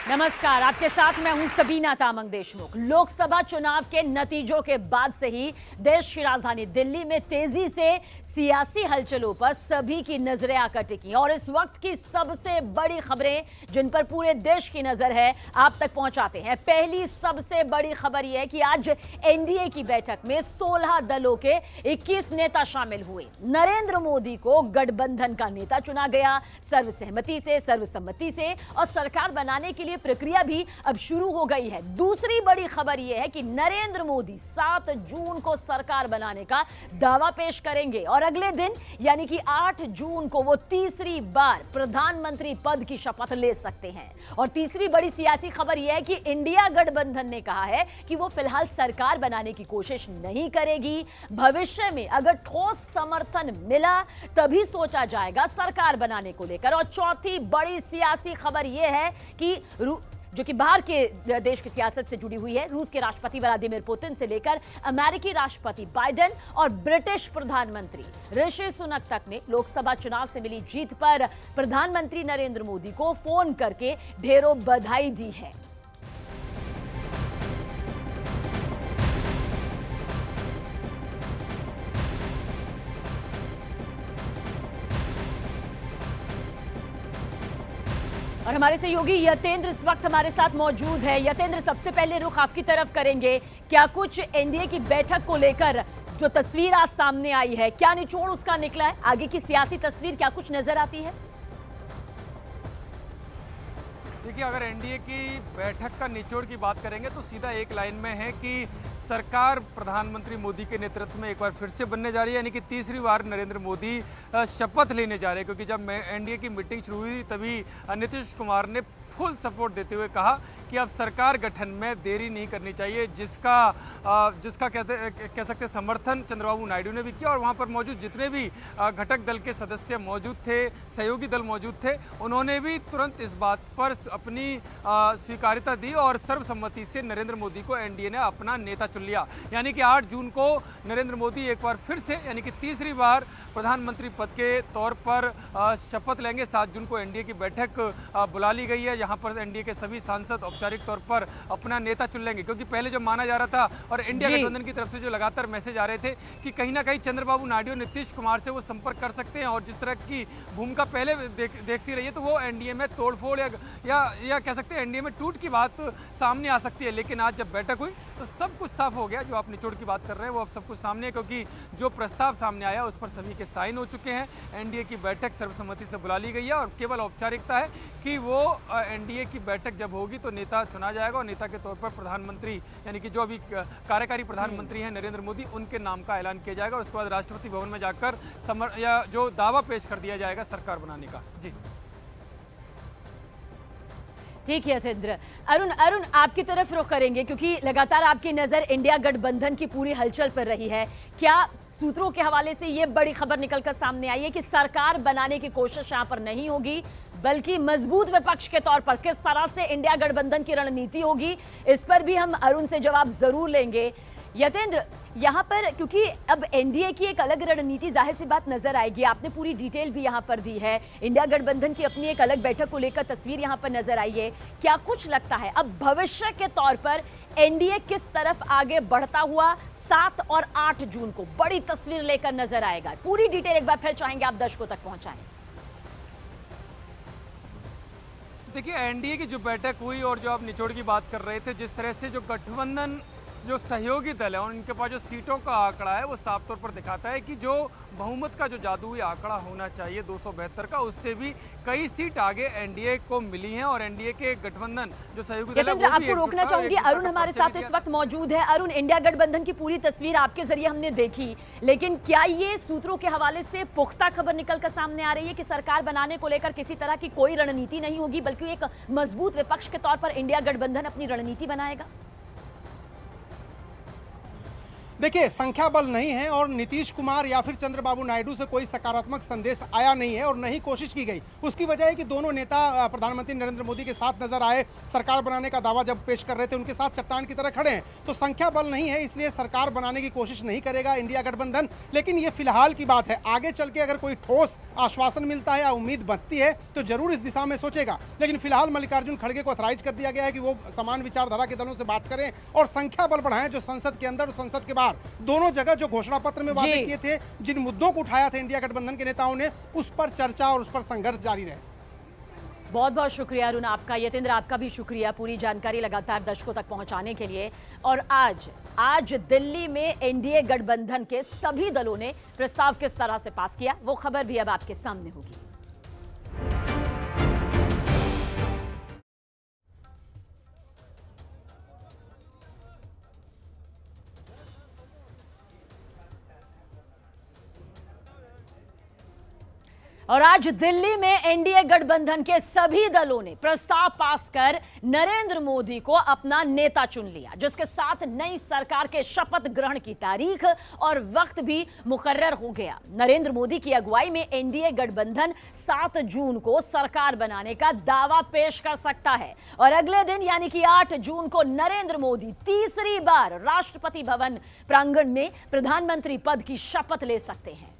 नमस्कार, आपके साथ मैं हूं सबीना तामंग देशमुख। लोकसभा चुनाव के नतीजों के बाद से ही देश की राजधानी दिल्ली में तेजी से सियासी हलचलों पर सभी की नजरें आकर टिकी और इस वक्त की सबसे बड़ी खबरें जिन पर पूरे देश की नजर है आप तक पहुंचाते हैं। पहली सबसे बड़ी खबर यह है कि आज एनडीए की बैठक में 16 दलों के 21 नेता शामिल हुए। नरेंद्र मोदी को गठबंधन का नेता चुना गया सर्वसम्मति से और सरकार बनाने के लिए प्रक्रिया भी अब शुरू हो गई है। दूसरी बड़ी खबर यह है कि नरेंद्र मोदी 7 जून को सरकार बनाने का दावा पेश करेंगे और अगले दिन यानी कि 8 जून को वो तीसरी बार प्रधानमंत्री पद की शपथ ले सकते हैं। और तीसरी बड़ी सियासी खबर यह है कि इंडिया गठबंधन ने कहा है कि वो फिलहाल सरकार बनाने की कोशिश नहीं करेगी। भविष्य में अगर ठोस समर्थन मिला तभी सोचा जाएगा सरकार बनाने को लेकर। और चौथी बड़ी सियासी खबर यह है कि जो कि बाहर के देश की सियासत से जुड़ी हुई है, रूस के राष्ट्रपति व्लादिमीर पुतिन से लेकर अमेरिकी राष्ट्रपति बाइडेन और ब्रिटिश प्रधानमंत्री ऋषि सुनक तक ने लोकसभा चुनाव से मिली जीत पर प्रधानमंत्री नरेंद्र मोदी को फोन करके ढेरों बधाई दी है। और हमारे सहयोगी यतेंद्र इस वक्त हमारे साथ मौजूद है। यतेंद्र, सबसे पहले रुख आपकी तरफ करेंगे। क्या कुछ एनडीए की बैठक को लेकर जो तस्वीर आज सामने आई है, क्या निचोड़ उसका निकला है? आगे की सियासी तस्वीर क्या कुछ नजर आती है? देखिए, अगर एनडीए की बैठक का निचोड़ की बात करेंगे तो सीधा एक लाइन में है कि सरकार प्रधानमंत्री मोदी के नेतृत्व में एक बार फिर से बनने जा रही है, यानी कि तीसरी बार नरेंद्र मोदी शपथ लेने जा रहे हैं। क्योंकि जब एनडीए की मीटिंग शुरू हुई तभी नीतीश कुमार ने फुल सपोर्ट देते हुए कहा कि अब सरकार गठन में देरी नहीं करनी चाहिए, जिसका कह सकते हैं समर्थन चंद्रबाबू नायडू ने भी किया। और वहाँ पर मौजूद जितने भी घटक दल के सदस्य मौजूद थे, सहयोगी दल मौजूद थे, उन्होंने भी तुरंत इस बात पर अपनी स्वीकार्यता दी और सर्वसम्मति से नरेंद्र मोदी को एनडीए ने अपना नेता चुन लिया। यानी कि 8 जून को नरेंद्र मोदी एक बार फिर से यानी कि तीसरी बार प्रधानमंत्री पद के तौर पर शपथ लेंगे। 7 जून को एनडीए की बैठक बुला ली गई है। यहाँ पर एनडीए के सभी सांसद औपचारिक तौर पर अपना नेता चुन लेंगे। क्योंकि पहले जब माना जा रहा था और इंडिया गठबंधन की तरफ से जो लगातार मैसेज आ रहे थे कि कहीं ना कहीं चंद्रबाबू नायडू नीतीश कुमार से वो संपर्क कर सकते हैं और जिस तरह की भूमिका पहले देखती रही है तो वो एनडीए में तोड़फोड़ या कह सकते हैं एनडीए में टूट की बात सामने आ सकती है। लेकिन आज जब बैठक हुई तो सब कुछ साफ हो गया। जो आप निचोड़ की बात कर रहे हैं वो अब सब कुछ सामने है, क्योंकि जो प्रस्ताव सामने आया उस पर सभी के साइन हो चुके हैं। एनडीए की बैठक सर्वसम्मति से बुला ली गई है और केवल औपचारिकता है कि वो एनडीए की बैठक जब होगी तो नेता चुना जाएगा और नेता के तौर पर प्रधानमंत्री यानी कि जो अभी कार्यकारी प्रधानमंत्री हैं नरेंद्र मोदी, उनके नाम का ऐलान किया जाएगा। उसके बाद राष्ट्रपति भवन में जाकर जो दावा पेश कर दिया जाएगा सरकार बनाने का। जी ठीक है यतेंद्र। अरुण आपकी तरफ रुख करेंगे क्योंकि लगातार आपकी नजर इंडिया गठबंधन की पूरी हलचल पर रही है। क्या सूत्रों के हवाले से यह बड़ी खबर निकलकर सामने आई है कि सरकार बनाने की कोशिश यहां पर नहीं होगी बल्कि मजबूत विपक्ष के तौर पर किस तरह से इंडिया गठबंधन की रणनीति होगी, इस पर भी हम अरुण से जवाब जरूर लेंगे। यतेंद्र, यहां पर क्योंकि अब एनडीए की एक अलग रणनीति जाहिर सी बात नजर आएगी, आपने पूरी डिटेल भी यहां पर दी है। इंडिया गठबंधन की अपनी एक अलग बैठक को लेकर तस्वीर यहां पर नजर आई है। क्या कुछ लगता है अब भविष्य के तौर पर एनडीए किस तरफ आगे बढ़ता हुआ 7 और 8 जून को बड़ी तस्वीर लेकर नजर आएगा? पूरी डिटेल एक बार फिर चाहेंगे आप दर्शकों तक पहुंचाएं। देखिए, एनडीए की जो बैठक हुई और जो आप निचोड़ की बात कर रहे थे, जिस तरह से जो गठबंधन जो सहयोगी दल है उनके पास जो सीटों का आंकड़ा है वो साफ तौर पर दिखाता है कि जो बहुमत का जो जादुई आंकड़ा होना चाहिए 272 का, उससे भी कई सीट आगे एनडीए को मिली हैं और एनडीए के गठबंधन जो सहयोगी दल है वो भी आपको रोकना चाहूंगी। अरुण हमारे साथ इस वक्त मौजूद है। अरुण, इंडिया गठबंधन की पूरी तस्वीर आपके जरिए हमने देखी, लेकिन क्या ये सूत्रों के हवाले से पुख्ता खबर निकलकर सामने आ रही है कि सरकार बनाने को लेकर किसी तरह की कोई रणनीति नहीं होगी बल्कि एक मजबूत विपक्ष के तौर पर इंडिया गठबंधन अपनी रणनीति बनाएगा? देखिए, संख्या बल नहीं है और नीतीश कुमार या फिर चंद्रबाबू नायडू से कोई सकारात्मक संदेश आया नहीं है और नहीं कोशिश की गई। उसकी वजह है कि दोनों नेता प्रधानमंत्री नरेंद्र मोदी के साथ नजर आए, सरकार बनाने का दावा जब पेश कर रहे थे उनके साथ चट्टान की तरह खड़े हैं। तो संख्या बल नहीं है, इसलिए सरकार बनाने की कोशिश नहीं करेगा इंडिया गठबंधन। लेकिन ये फिलहाल की बात है, आगे चल के अगर कोई ठोस आश्वासन मिलता है या उम्मीद बनती है तो जरूर इस दिशा में सोचेगा। लेकिन फिलहाल मल्लिकार्जुन खड़गे को ऑथराइज कर दिया गया है कि वो समान विचारधारा के दलों से बात करें और संख्या बल बढ़ाएं, जो संसद के अंदर और संसद के बाहर दोनों जगह जो घोषणा पत्र में वादे किए थे, जिन मुद्दों को उठाया था इंडिया गठबंधन के नेताओं ने, उस पर चर्चा और उस पर संघर्ष जारी रहे। बहुत बहुत शुक्रिया अरुण आपका। यतेंद्र आपका भी शुक्रिया पूरी जानकारी लगातार दर्शकों तक पहुंचाने के लिए। और आज दिल्ली में एनडीए गठबंधन के सभी दलों ने प्रस्ताव किस तरह से पास किया, वो खबर भी अब आपके सामने होगी। और आज दिल्ली में एनडीए गठबंधन के सभी दलों ने प्रस्ताव पास कर नरेंद्र मोदी को अपना नेता चुन लिया, जिसके साथ नई सरकार के शपथ ग्रहण की तारीख और वक्त भी मुकर्रर हो गया। नरेंद्र मोदी की अगुवाई में एनडीए गठबंधन 7 जून को सरकार बनाने का दावा पेश कर सकता है और अगले दिन यानी कि 8 जून को नरेंद्र मोदी तीसरी बार राष्ट्रपति भवन प्रांगण में प्रधानमंत्री पद की शपथ ले सकते हैं।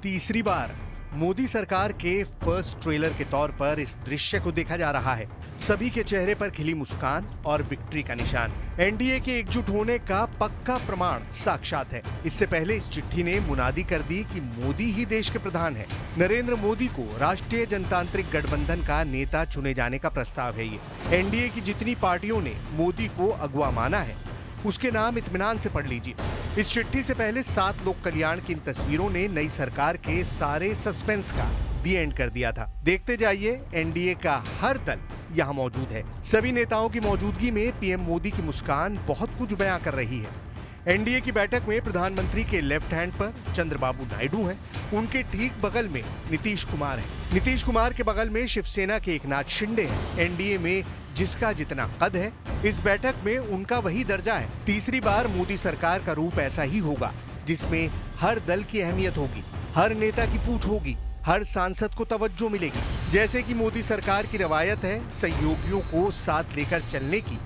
तीसरी बार मोदी सरकार के फर्स्ट ट्रेलर के तौर पर इस दृश्य को देखा जा रहा है। सभी के चेहरे पर खिली मुस्कान और विक्ट्री का निशान एनडीए के एकजुट होने का पक्का प्रमाण साक्षात है। इससे पहले इस चिट्ठी ने मुनादी कर दी कि मोदी ही देश के प्रधान है। नरेंद्र मोदी को राष्ट्रीय जनतांत्रिक गठबंधन का नेता चुने जाने का प्रस्ताव है। ये एनडीए की जितनी पार्टियों ने मोदी को अगुवा माना है उसके नाम इत्मीनान से पढ़ लीजिए। इस चिट्ठी से पहले 7 लोक कल्याण की इन तस्वीरों ने नई सरकार के सारे सस्पेंस का दी एंड कर दिया था। देखते जाइए, एनडीए का हर दल यहाँ मौजूद है। सभी नेताओं की मौजूदगी में पीएम मोदी की मुस्कान बहुत कुछ बयां कर रही है। एनडीए की बैठक में प्रधानमंत्री के लेफ्ट हैंड पर चंद्रबाबू नायडू हैं, उनके ठीक बगल में नीतीश कुमार हैं। नीतीश कुमार के बगल में शिवसेना के एकनाथ शिंदे हैं। एनडीए में जिसका जितना कद है, इस बैठक में उनका वही दर्जा है। तीसरी बार मोदी सरकार का रूप ऐसा ही होगा जिसमें हर दल की अहमियत होगी, हर नेता की पूछ होगी, हर सांसद को तवज्जो मिलेगी। जैसे कि मोदी सरकार की रवायत है सहयोगियों को साथ लेकर चलने की,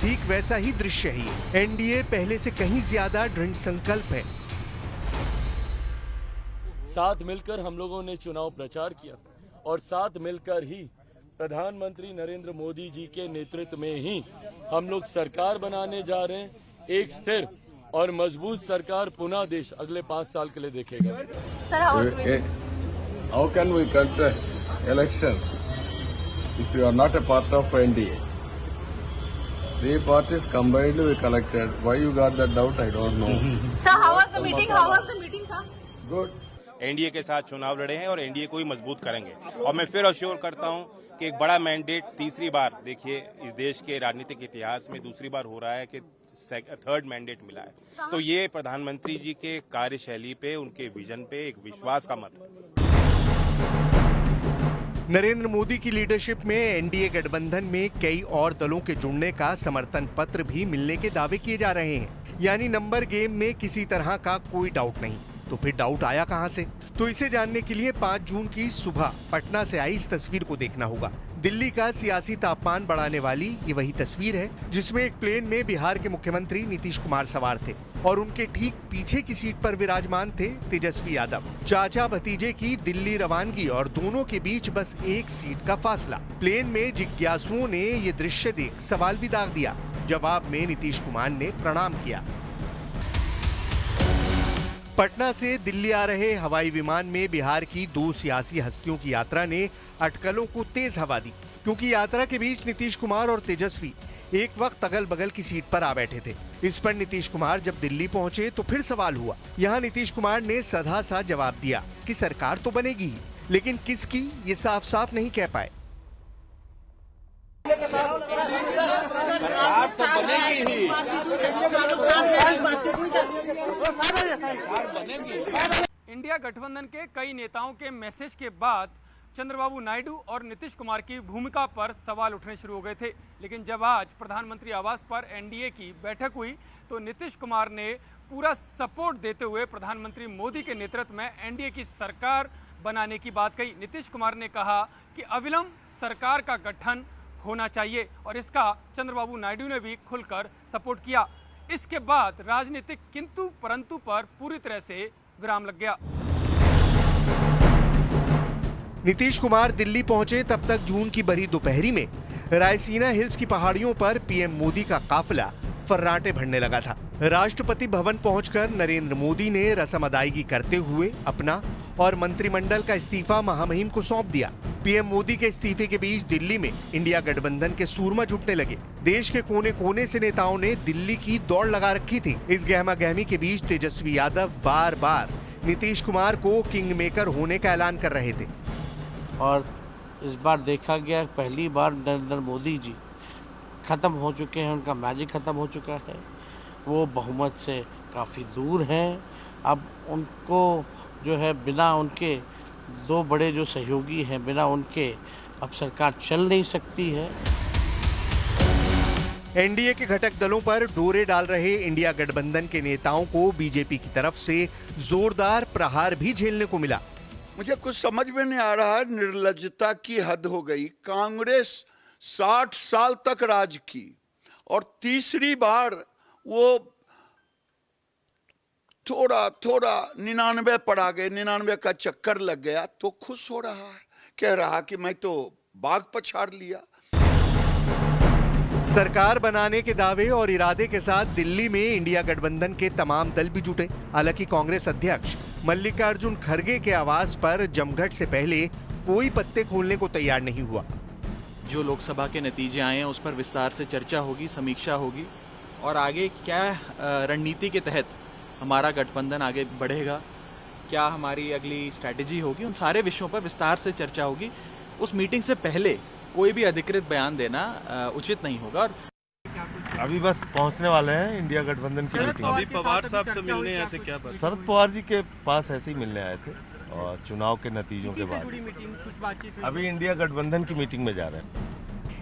ठीक वैसा ही दृश्य है ये। एनडीए पहले से कहीं ज्यादा दृढ़ संकल्प है। साथ मिलकर हम लोगों ने चुनाव प्रचार किया और साथ मिलकर ही प्रधानमंत्री नरेंद्र मोदी जी के नेतृत्व में ही हम लोग सरकार बनाने जा रहे हैं। एक स्थिर और मजबूत सरकार पुनः देश अगले 5 साल के लिए देखेगा। How can we contest elections if you are not a part of NDA? 3 parties combined we collected. Why you got that doubt? I don't know. Sir, how was the meeting? How was the meeting, sir? Good. NDA के साथ चुनाव लड़े हैं और NDA को ही मजबूत करेंगे। और मैं फिर अश्योर करता हूं कि एक बड़ा मैंडेट तीसरी बार, देखिए इस देश के राजनीतिक इतिहास में दूसरी बार हो रहा है कि 3rd मैंडेट मिला है। तो ये प्रधानमंत्री जी के कार्यशैली पे, उनके विजन पे एक विश्वास का मत है। नरेंद्र मोदी की लीडरशिप में एनडीए गठबंधन में कई और दलों के जुड़ने का समर्थन पत्र भी मिलने के दावे किए जा रहे हैं। यानी नंबर गेम में किसी तरह का कोई डाउट नहीं। तो फिर डाउट आया कहां से? तो इसे जानने के लिए 5 जून की सुबह पटना से आई इस तस्वीर को देखना होगा। दिल्ली का सियासी तापमान बढ़ाने वाली ये वही तस्वीर है जिसमें एक प्लेन में बिहार के मुख्यमंत्री नीतीश कुमार सवार थे और उनके ठीक पीछे की सीट पर विराजमान थे तेजस्वी यादव। चाचा भतीजे की दिल्ली रवानगी और दोनों के बीच बस एक सीट का फासला। प्लेन में जिज्ञासुओं ने ये दृश्य देख सवाल भी दाग दिया। जवाब में नीतीश कुमार ने प्रणाम किया। पटना से दिल्ली आ रहे हवाई विमान में बिहार की 2 सियासी हस्तियों की यात्रा ने अटकलों को तेज हवा दी, क्योंकि यात्रा के बीच नीतीश कुमार और तेजस्वी एक वक्त अगल बगल की सीट पर आ बैठे थे। इस पर नीतीश कुमार जब दिल्ली पहुंचे तो फिर सवाल हुआ। यहाँ नीतीश कुमार ने सधा सा जवाब दिया कि सरकार तो बनेगी ही, लेकिन किसकी ये साफ साफ नहीं कह पाए। सरकार तो बनेगी ही। इंडिया गठबंधन के कई नेताओं के मैसेज के बाद चंद्रबाबू नायडू और नीतीश कुमार की भूमिका पर सवाल उठने शुरू हो गए थे। लेकिन जब आज प्रधानमंत्री आवास पर एनडीए की बैठक हुई तो नीतीश कुमार ने पूरा सपोर्ट देते हुए प्रधानमंत्री मोदी के नेतृत्व में एनडीए की सरकार बनाने की बात कही। नीतीश कुमार ने कहा कि अविलंब सरकार का गठन होना चाहिए और इसका चंद्रबाबू नायडू ने भी खुलकर सपोर्ट किया। इसके बाद राजनीतिक किंतु परंतु पर पूरी तरह से विराम लग गया। नीतीश कुमार दिल्ली पहुंचे तब तक जून की बड़ी दोपहरी में रायसीना हिल्स की पहाड़ियों पर पीएम मोदी का काफिला फर्राटे भरने लगा था। राष्ट्रपति भवन पहुंचकर नरेंद्र मोदी ने रस्म अदायगी करते हुए अपना और मंत्रिमंडल का इस्तीफा महामहिम को सौंप दिया। पीएम मोदी के इस्तीफे के बीच दिल्ली में इंडिया गठबंधन के सूरमा जुटने लगे। देश के कोने कोने से नेताओं ने दिल्ली की दौड़ लगा रखी थी। इस गहमा गहमी के बीच तेजस्वी यादव बार बार नीतीश कुमार को किंग मेकर होने का ऐलान कर रहे थे। और इस बार देखा गया पहली बार नरेंद्र मोदी जी ख़त्म हो चुके हैं, उनका मैजिक ख़त्म हो चुका है, वो बहुमत से काफ़ी दूर हैं। अब उनको जो है बिना उनके दो बड़े जो सहयोगी हैं, बिना उनके अब सरकार चल नहीं सकती है। एनडीए के घटक दलों पर डोरे डाल रहे इंडिया गठबंधन के नेताओं को बीजेपी की तरफ से जोरदार प्रहार भी झेलने को मिला। मुझे कुछ समझ में नहीं आ रहा है, निर्लज्जता की हद हो गई। कांग्रेस 60 साल तक राज की और तीसरी बार वो थोड़ा 99 पर आ गए, 99 का चक्कर लग गया तो खुश हो रहा है, कह रहा कि मैं तो बाग पछाड़ लिया। सरकार बनाने के दावे और इरादे के साथ दिल्ली में इंडिया गठबंधन के तमाम दल भी जुटे। हालांकि कांग्रेस अध्यक्ष मल्लिकार्जुन खड़गे के आवास पर जमघट से पहले कोई पत्ते खोलने को तैयार नहीं हुआ। जो लोकसभा के नतीजे आए हैं उस पर विस्तार से चर्चा होगी, समीक्षा होगी और आगे क्या रणनीति के तहत हमारा गठबंधन आगे बढ़ेगा, क्या हमारी अगली स्ट्रैटेजी होगी, उन सारे विषयों पर विस्तार से चर्चा होगी। उस मीटिंग से पहले कोई भी अधिकृत बयान देना उचित नहीं होगा। और अभी बस पहुंचने वाले हैं इंडिया गठबंधन की मीटिंग। अभी पवार साहब से मिलने आए थे क्या? शरद पवार जी के पास ऐसे ही मिलने आए थे और चुनाव के नतीजों के बाद अभी इंडिया गठबंधन की मीटिंग में जा रहे हैं।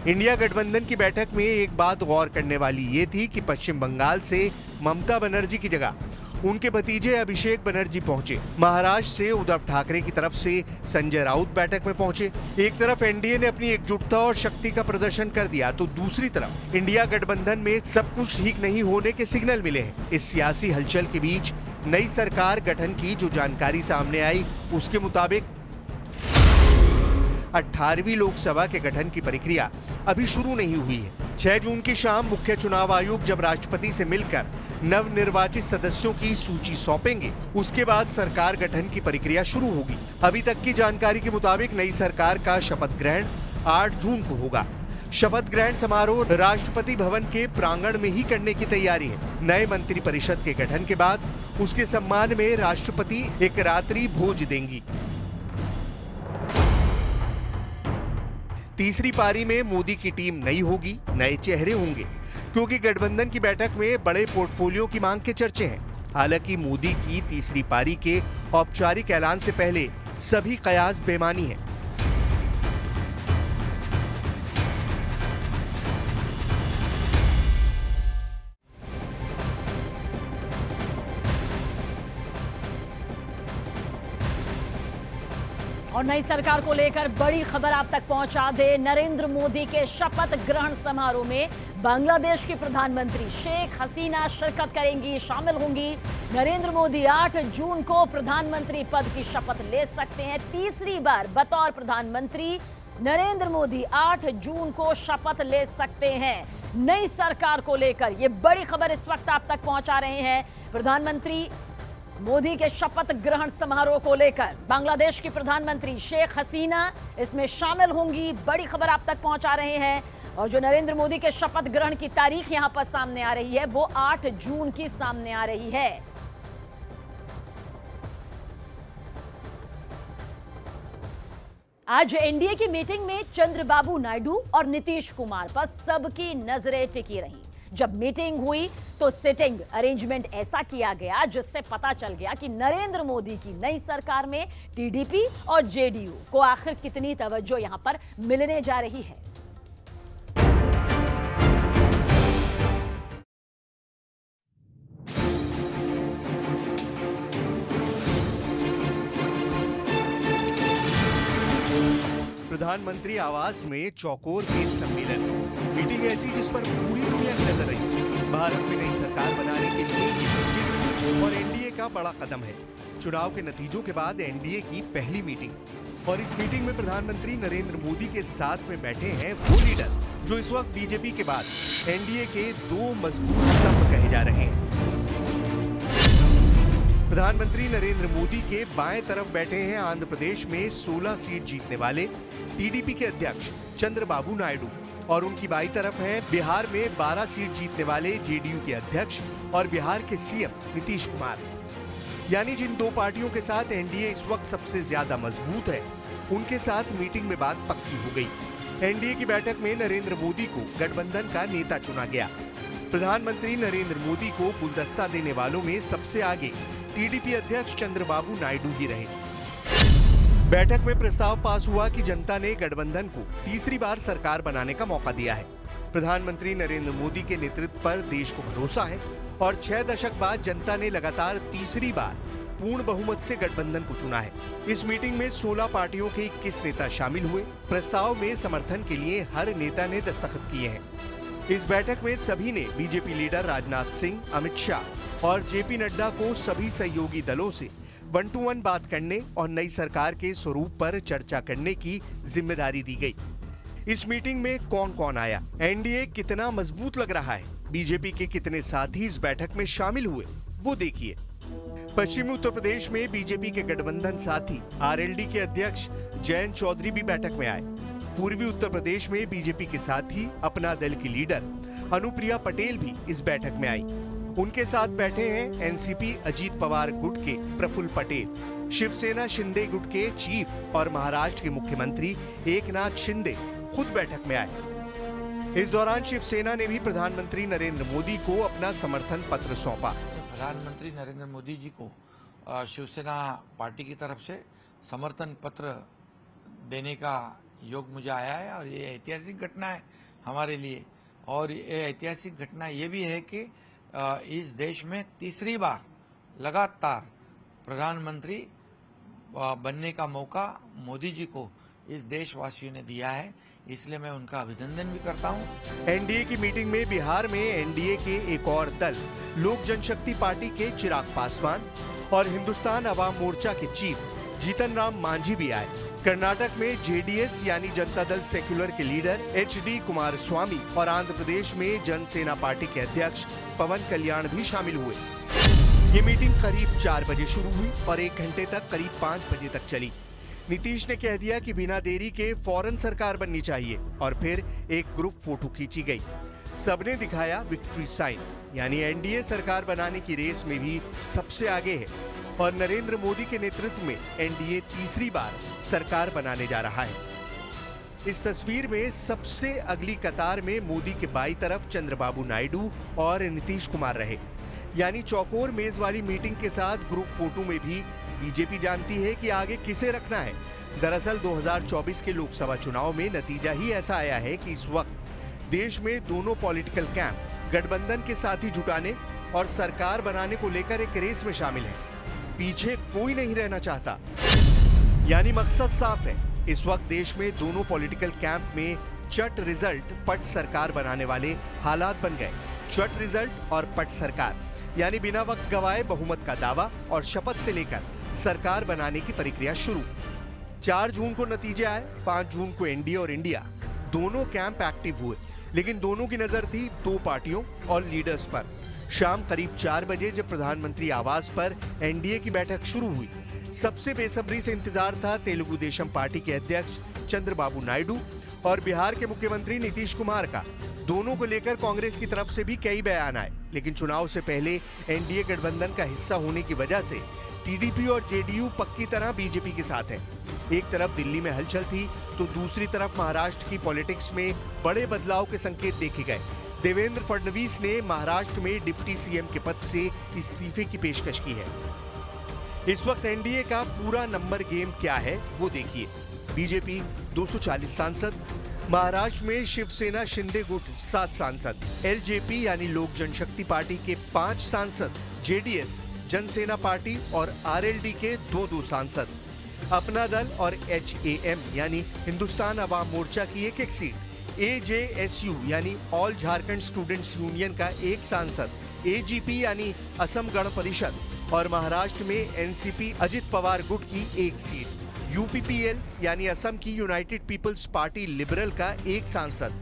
इंडिया गठबंधन की बैठक में एक बात गौर करने वाली ये थी कि पश्चिम बंगाल से ममता बनर्जी की जगह उनके भतीजे अभिषेक बनर्जी पहुंचे। महाराष्ट्र से उद्धव ठाकरे की तरफ से संजय राउत बैठक में पहुंचे। एक तरफ एनडीए ने अपनी एकजुटता और शक्ति का प्रदर्शन कर दिया तो दूसरी तरफ इंडिया गठबंधन में सब कुछ ठीक नहीं होने के सिग्नल मिले हैं। इस सियासी हलचल के बीच नई सरकार गठन की जो जानकारी सामने आई उसके मुताबिक 18वीं लोकसभा के गठन की प्रक्रिया अभी शुरू नहीं हुई है। 6 जून की शाम मुख्य चुनाव आयोग जब राष्ट्रपति से मिलकर नवनिर्वाचित सदस्यों की सूची सौंपेंगे उसके बाद सरकार गठन की प्रक्रिया शुरू होगी। अभी तक की जानकारी के मुताबिक नई सरकार का शपथ ग्रहण 8 जून को होगा। शपथ ग्रहण समारोह राष्ट्रपति भवन के प्रांगण में ही करने की तैयारी है। नए मंत्रिपरिषद के गठन के बाद उसके सम्मान में राष्ट्रपति एक रात्रि भोज देंगी। तीसरी पारी में मोदी की टीम नई होगी, नए चेहरे होंगे क्योंकि गठबंधन की बैठक में बड़े पोर्टफोलियो की मांग के चर्चे हैं। हालांकि मोदी की तीसरी पारी के औपचारिक ऐलान से पहले सभी कयास बेमानी है। और नई सरकार को लेकर बड़ी खबर आप तक पहुंचा दे। नरेंद्र मोदी के शपथ ग्रहण समारोह में बांग्लादेश की प्रधानमंत्री शेख हसीना शिरकत करेंगी, शामिल होंगी। नरेंद्र मोदी 8 जून को प्रधानमंत्री पद की शपथ ले सकते हैं। तीसरी बार बतौर प्रधानमंत्री नरेंद्र मोदी 8 जून को शपथ ले सकते हैं। नई सरकार को लेकर ये बड़ी खबर इस वक्त आप तक पहुंचा रहे हैं। प्रधानमंत्री मोदी के शपथ ग्रहण समारोह को लेकर बांग्लादेश की प्रधानमंत्री शेख हसीना इसमें शामिल होंगी। बड़ी खबर आप तक पहुंचा रहे हैं। और जो नरेंद्र मोदी के शपथ ग्रहण की तारीख यहां पर सामने आ रही है वो 8 जून की सामने आ रही है। आज एनडीए की मीटिंग में चंद्रबाबू नायडू और नीतीश कुमार पर सबकी नजरें टिकी रहीं। जब मीटिंग हुई तो सिटिंग अरेंजमेंट ऐसा किया गया जिससे पता चल गया कि नरेंद्र मोदी की नई सरकार में टीडीपी और जेडीयू को आखिर कितनी तवज्जो यहां पर मिलने जा रही है। प्रधानमंत्री आवास में चौकोर बेस सम्मेलन, मीटिंग ऐसी जिस पर पूरी दुनिया की नजर रही। भारत में नई सरकार बनाने के लिए ये मीटिंग और एनडीए का बड़ा कदम है। चुनाव के नतीजों के बाद एनडीए की पहली मीटिंग और इस मीटिंग में प्रधानमंत्री नरेंद्र मोदी के साथ में बैठे हैं वो लीडर जो इस वक्त बीजेपी के बाद एनडीए के 2 मजबूत स्तंभ कहे जा रहे हैं। प्रधानमंत्री नरेंद्र मोदी के बाएं तरफ बैठे हैं आंध्र प्रदेश में 16 सीट जीतने वाले टीडीपी के अध्यक्ष चंद्रबाबू नायडू और उनकी बाईं तरफ हैं बिहार में 12 सीट जीतने वाले जेडीयू के अध्यक्ष और बिहार के सीएम नीतीश कुमार। यानी जिन 2 पार्टियों के साथ एनडीए इस वक्त सबसे ज्यादा मजबूत है उनके साथ मीटिंग में बात पक्की हो गई। एनडीए की बैठक में नरेंद्र मोदी को गठबंधन का नेता चुना गया। प्रधानमंत्री नरेंद्र मोदी को गुलदस्ता देने वालों में सबसे आगे टीडीपी अध्यक्ष चंद्रबाबू नायडू ही रहे। बैठक में प्रस्ताव पास हुआ कि जनता ने गठबंधन को तीसरी बार सरकार बनाने का मौका दिया है। प्रधानमंत्री नरेंद्र मोदी के नेतृत्व पर देश को भरोसा है और 6 दशक बाद जनता ने लगातार तीसरी बार पूर्ण बहुमत से गठबंधन को चुना है। इस मीटिंग में 16 पार्टियों के 21 नेता शामिल हुए। प्रस्ताव में समर्थन के लिए हर नेता ने दस्तखत किए हैं। इस बैठक में सभी ने बीजेपी लीडर राजनाथ सिंह, अमित शाह और जेपी नड्डा को सभी सहयोगी दलों से 1 to 1 बात करने और नई सरकार के स्वरूप पर चर्चा करने की जिम्मेदारी दी गई। इस मीटिंग में कौन कौन आया, एनडीए कितना मजबूत लग रहा है, बीजेपी के कितने साथी इस बैठक में शामिल हुए, वो देखिए। पश्चिमी उत्तर प्रदेश में बीजेपी के गठबंधन साथी आरएलडी के अध्यक्ष जयंत चौधरी भी बैठक में आए। पूर्वी उत्तर प्रदेश में बीजेपी के साथी अपना दल की लीडर अनुप्रिया पटेल भी इस बैठक में आई। उनके साथ बैठे हैं एनसीपी अजीत पवार गुट के प्रफुल्ल पटेल, शिवसेना शिंदे गुट के चीफ और महाराष्ट्र के मुख्यमंत्री एकनाथ शिंदे खुद बैठक में आए। इस दौरान शिवसेना ने भी प्रधानमंत्री नरेंद्र मोदी को अपना समर्थन पत्र सौंपा। प्रधानमंत्री नरेंद्र मोदी जी को शिवसेना पार्टी की तरफ से समर्थन पत्र देने का योग मुझे आया है और ये ऐतिहासिक घटना है हमारे लिए। और ये ऐतिहासिक घटना ये भी है कि इस देश में तीसरी बार लगातार प्रधानमंत्री बनने का मौका मोदी जी को इस देशवासियों ने दिया है, इसलिए मैं उनका अभिनंदन भी करता हूं। एनडीए की मीटिंग में बिहार में एनडीए के एक और दल लोक जनशक्ति पार्टी के चिराग पासवान और हिंदुस्तान अवाम मोर्चा के चीफ जीतन राम मांझी भी आए। कर्नाटक में जेडीएस यानी जनता दल सेक्युलर के लीडर एचडी कुमारस्वामी और आंध्र प्रदेश में जनसेना पार्टी के अध्यक्ष पवन कल्याण भी शामिल हुए। ये मीटिंग करीब 4 बजे शुरू हुई और 1 घंटे तक करीब 5 बजे तक चली। नीतीश ने कह दिया कि बिना देरी के फौरन सरकार बननी चाहिए और फिर एक ग्रुप फोटो खींची गई। सबने दिखाया विक्ट्री साइन, यानी एनडीए सरकार बनाने की रेस में भी सबसे आगे है और नरेंद्र मोदी के नेतृत्व में एनडीए तीसरी बार सरकार बनाने जा रहा है। इस तस्वीर में सबसे अगली कतार में मोदी के बाईं तरफ चंद्रबाबू नायडू और नीतीश कुमार रहे। यानी चौकोर मेज वाली मीटिंग के साथ ग्रुप फोटो में भी बीजेपी जानती है कि आगे किसे रखना है। दरअसल 2024 के लोकसभा चुनाव में नतीजा ही ऐसा आया है कि इस वक्त देश में दोनों पॉलिटिकल कैंप गठबंधन के साथी जुटाने और सरकार बनाने को लेकर एक रेस में शामिल है। पीछे कोई नहीं रहना चाहता, यानी मकसद साफ है। इस वक्त देश में दोनों पॉलिटिकल कैंप में चट रिजल्ट पट सरकार बनाने वाले हालात बन गए। चट रिजल्ट और पट सरकार, यानी बिना वक्त गवाए बहुमत का दावा और शपथ से लेकर सरकार बनाने की प्रक्रिया शुरू। 4 जून को नतीजे आए, 5 जून को एनडीए और इंडिया दोनों कैंप एक्टिव हुए, लेकिन दोनों की नजर थी 2 पार्टियों और लीडर्स पर। शाम करीब 4 बजे जब प्रधानमंत्री आवास पर एनडीए की बैठक शुरू हुई, सबसे बेसब्री से इंतजार था तेलुगु देशम पार्टी के अध्यक्ष चंद्रबाबू नायडू और बिहार के मुख्यमंत्री नीतीश कुमार का। दोनों को लेकर कांग्रेस की तरफ से भी कई बयान आए, लेकिन चुनाव से पहले एनडीए गठबंधन का हिस्सा होने की वजह से टीडीपी और जेडीयू पक्की तरह बीजेपी के साथ है। एक तरफ दिल्ली में हलचल थी तो दूसरी तरफ महाराष्ट्र की पॉलिटिक्स में बड़े बदलाव के संकेत देखे गए। देवेंद्र फडणवीस ने महाराष्ट्र में डिप्टी सीएम के पद से इस्तीफे की पेशकश की है। इस वक्त एनडीए का पूरा नंबर गेम क्या है वो देखिए। बीजेपी 240 सांसद, महाराष्ट्र में शिवसेना शिंदे गुट 7 सांसद, एलजेपी यानी लोक जनशक्ति पार्टी के 5 सांसद, जेडीएस, जनसेना पार्टी और आरएलडी के 2 सांसद, अपना दल और एचएएम यानी हिंदुस्तान अवाम मोर्चा की 1 सीट, एजेएसयू यानी ऑल झारखंड स्टूडेंट्स यूनियन का 1 सांसद, एजीपी यानी असम गण परिषद और महाराष्ट्र में एनसीपी अजित पवार गुट की 1 सीट, यूपीपीएल यानी असम की यूनाइटेड पीपल्स पार्टी लिबरल का 1 सांसद,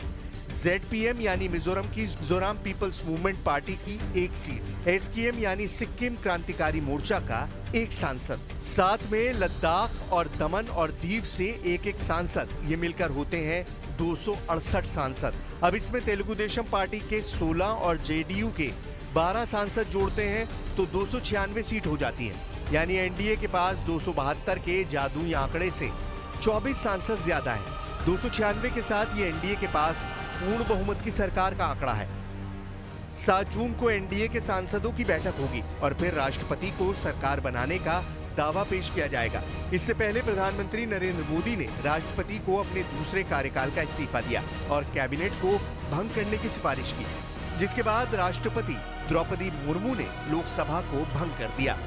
जेडपीएम यानी मिजोरम की जोराम पीपल्स मूवमेंट पार्टी की 1 सीट, एसकेएम यानी सिक्किम क्रांतिकारी मोर्चा का 1 सांसद, साथ में लद्दाख और दमन और दीव से 1 सांसद, ये मिलकर होते हैं 268 सांसद। अब इसमें तेलुगु देशम पार्टी के 16 और जेडीयू के 12 सांसद जोड़ते हैं तो 296 सीट हो जाती है। यानी एनडीए के पास 272 के जादुई आंकड़े से 24 सांसद ज्यादा है। 296 के साथ ये एनडीए के पास पूर्ण बहुमत की सरकार का आंकड़ा है। 7 जून को एनडीए के सांसदों की बैठक होगी और फिर राष्ट्रपति को सरकार बनाने का दावा पेश किया जाएगा। इससे पहले प्रधानमंत्री नरेंद्र मोदी ने राष्ट्रपति को अपने दूसरे कार्यकाल का इस्तीफा दिया और कैबिनेट को भंग करने की सिफारिश की, जिसके बाद राष्ट्रपति द्रौपदी मुर्मू ने लोकसभा को भंग कर दिया।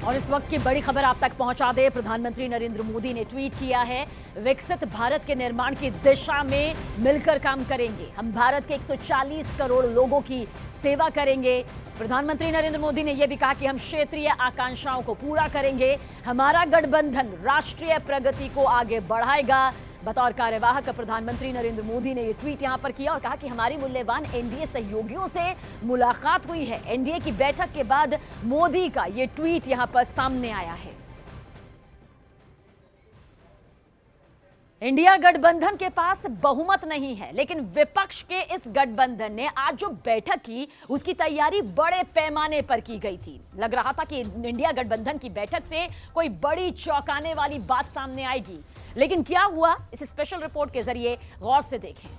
और इस वक्त की बड़ी खबर आप तक पहुंचा दे। प्रधानमंत्री नरेंद्र मोदी ने ट्वीट किया है, विकसित भारत के निर्माण की दिशा में मिलकर काम करेंगे। हम भारत के 140 करोड़ लोगों की सेवा करेंगे। प्रधानमंत्री नरेंद्र मोदी ने यह भी कहा कि हम क्षेत्रीय आकांक्षाओं को पूरा करेंगे। हमारा गठबंधन राष्ट्रीय प्रगति को आगे बढ़ाएगा। बतौर कार्यवाहक प्रधानमंत्री नरेंद्र मोदी ने यह ट्वीट यहां पर किया और कहा कि हमारी मूल्यवान एनडीए सहयोगियों से मुलाकात हुई है। एनडीए की बैठक के बाद मोदी का यह ट्वीट यहां पर सामने आया है। इंडिया गठबंधन के पास बहुमत नहीं है, लेकिन विपक्ष के इस गठबंधन ने आज जो बैठक की उसकी तैयारी बड़े पैमाने पर की गई थी। लग रहा था कि इंडिया गठबंधन की बैठक से कोई बड़ी चौंकाने वाली बात सामने आएगी, लेकिन क्या हुआ इस स्पेशल रिपोर्ट के जरिए गौर से देखें।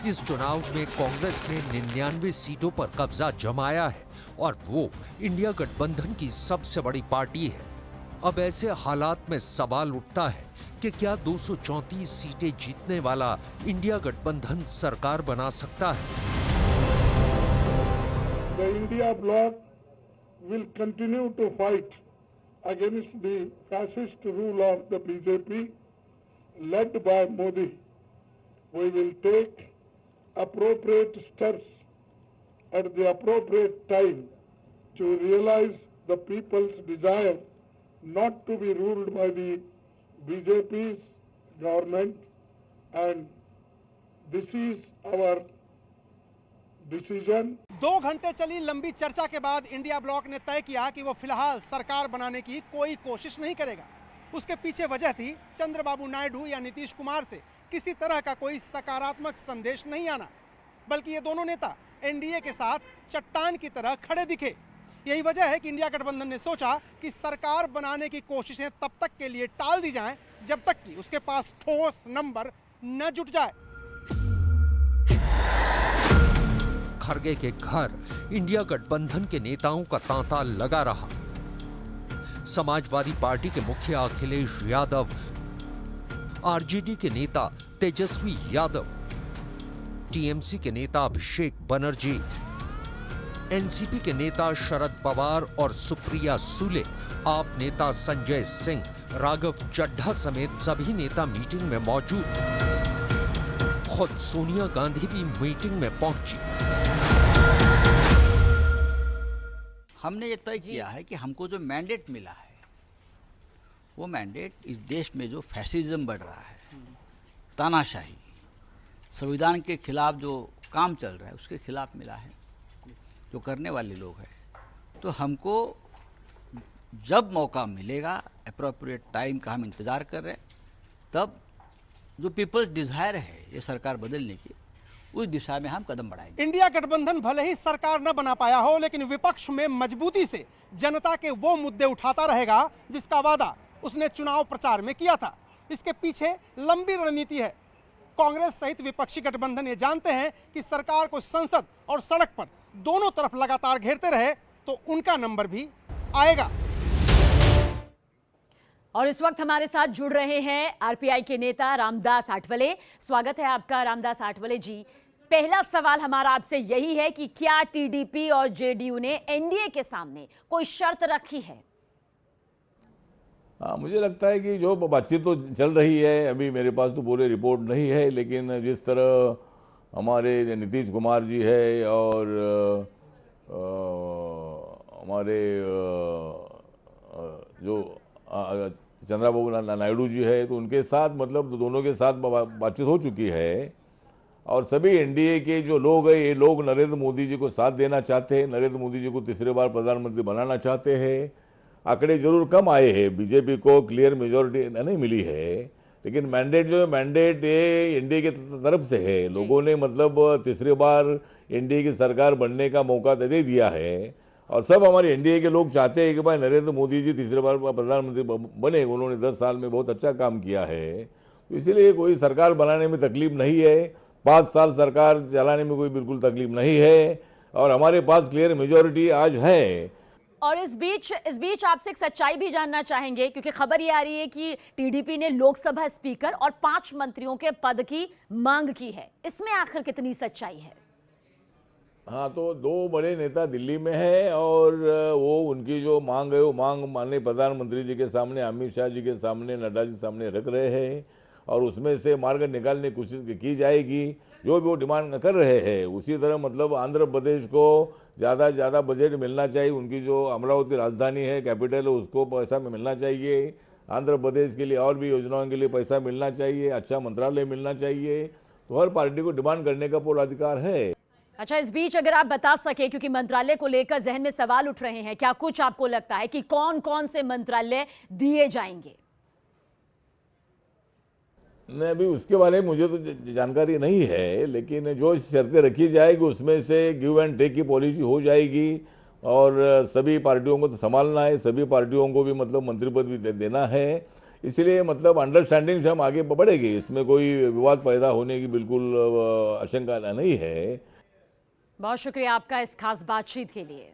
इस चुनाव में कांग्रेस ने 99 सीटों पर कब्जा जमाया है और वो इंडिया गठबंधन की सबसे बड़ी पार्टी है। अब ऐसे हालात में सवाल उठता है कि क्या 234 सीटें जीतने वाला इंडिया गठबंधन सरकार बना सकता है। The India bloc will continue to fight against the fascist rule of the BJP led by Modi. We will take appropriate steps at the appropriate time to realize the people's desire not to be ruled by the BJP's government, and this is our decision. 2 घंटे चली लंबी चर्चा के बाद India block ने तय किया कि वो फिलहाल सरकार बनाने की कोई कोशिश नहीं करेगा। उसके पीछे वजह थी चंद्रबाबू नायडू या नीतीश कुमार से किसी तरह का कोई सकारात्मक संदेश नहीं आना, बल्कि ये दोनों नेता एनडीए के साथ चट्टान की तरह खड़े दिखे। यही वजह है कि इंडिया गठबंधन ने सोचा कि सरकार बनाने की कोशिशें तब तक के लिए टाल दी जाएं जब तक कि उसके पास ठोस नंबर न जुट जाए। खरगे के घर इंडिया गठबंधन के नेताओं का तांता लगा रहा। समाजवादी पार्टी के मुखिया अखिलेश यादव, आरजेडी के नेता तेजस्वी यादव, टीएमसी के नेता अभिषेक बनर्जी, एनसीपी के नेता शरद पवार और सुप्रिया सुले, आप नेता संजय सिंह राघव चड्ढा समेत सभी नेता मीटिंग में मौजूद। खुद सोनिया गांधी भी मीटिंग में पहुंची। हमने ये तय किया है कि हमको जो मैंडेट मिला है वो मैंडेट इस देश में जो फैसिज्म बढ़ रहा है, तानाशाही, संविधान के खिलाफ जो काम चल रहा है उसके खिलाफ मिला है, जो करने वाले लोग हैं। तो हमको जब मौका मिलेगा, अप्रोप्रिएट टाइम का हम इंतज़ार कर रहे हैं, तब जो पीपल्स डिज़ायर है ये सरकार बदलने की, उस दिशा में हम कदम बढ़ाएंगे। इंडिया गठबंधन भले ही सरकार न बना पाया हो, लेकिन विपक्ष में मजबूती से जनता के वो मुद्दे उठाता रहेगा जिसका वादा उसने चुनाव प्रचार में किया था। इसके पीछे लंबी रणनीति है। कांग्रेस सहित विपक्षी गठबंधन ये जानते हैं कि सरकार को संसद और सड़क पर दोनों तरफ लगातार घेरते रहे तो उनका नंबर भी आएगा। और इस वक्त हमारे साथ जुड़ रहे हैं आरपीआई के नेता रामदास आठवले। स्वागत है आपका रामदास आठवले जी। पहला सवाल हमारा आपसे यही है कि क्या टीडीपी और जेडीयू ने एनडीए के सामने कोई शर्त रखी है? हाँ, मुझे लगता है कि जो बातचीत तो चल रही है, अभी मेरे पास तो पूरी रिपोर्ट नहीं है, लेकिन जिस तरह हमारे नीतीश कुमार जी है और हमारे जो चंद्रबाबू नायडू जी है, तो उनके साथ मतलब दोनों के साथ बातचीत हो चुकी है। और सभी एनडीए के जो लोग हैं, ये लोग नरेंद्र मोदी जी को साथ देना चाहते हैं, नरेंद्र मोदी जी को तीसरी बार प्रधानमंत्री बनाना चाहते हैं। आंकड़े जरूर कम आए हैं, बीजेपी को क्लियर मेजोरिटी नहीं मिली है, लेकिन मैंडेट जो है, मैंडेट ये एनडीए की तरफ से है। लोगों ने मतलब तीसरी बार एनडीए की सरकार बनने का मौका दे दिया है, और सब हमारे एनडीए के लोग चाहते हैं कि भाई नरेंद्र मोदी जी तीसरी बार प्रधानमंत्री बने। उन्होंने 10 साल में बहुत अच्छा काम किया है, तो इसीलिए कोई सरकार बनाने में तकलीफ नहीं है। 5 साल सरकार चलाने में कोई बिल्कुल तकलीफ नहीं है, और हमारे पास क्लियर मेजोरिटी आज है। और इस बीच आपसे एक सच्चाई भी जानना चाहेंगे, क्योंकि खबर ये आ रही है कि टीडीपी ने लोकसभा स्पीकर और 5 मंत्रियों के पद की मांग की है। इसमें आखिर कितनी सच्चाई है? हाँ, तो 2 बड़े नेता दिल्ली में हैं, और वो उनकी जो मांग है वो मांग माननीय प्रधानमंत्री जी के सामने, अमित शाह जी के सामने, नड्डा जी के सामने रख रहे हैं, और उसमें से मार्ग निकालने की कोशिश की जाएगी। जो भी वो डिमांड कर रहे हैं, उसी तरह मतलब आंध्र प्रदेश को ज़्यादा से ज़्यादा बजट मिलना चाहिए। उनकी जो अमरावती राजधानी है, कैपिटल है, उसको पैसा मिलना चाहिए। आंध्र प्रदेश के लिए और भी योजनाओं के लिए पैसा मिलना चाहिए, अच्छा मंत्रालय मिलना चाहिए। तो हर पार्टी को डिमांड करने का पूरा अधिकार है। अच्छा, इस बीच अगर आप बता सके, क्योंकि मंत्रालय को लेकर जहन में सवाल उठ रहे हैं, क्या कुछ आपको लगता है कि कौन कौन से मंत्रालय दिए जाएंगे? नहीं, अभी उसके बारे में मुझे तो जानकारी नहीं है, लेकिन जो शर्तें रखी जाएगी उसमें से गिव एंड टेक की पॉलिसी हो जाएगी, और सभी पार्टियों को तो संभालना है, सभी पार्टियों को भी मतलब मंत्री पद भी देना है। इसलिए मतलब अंडरस्टैंडिंग से हम आगे बढ़ेंगे, इसमें कोई विवाद पैदा होने की बिल्कुल आशंका नहीं है। बहुत शुक्रिया आपका इस खास बातचीत के लिए।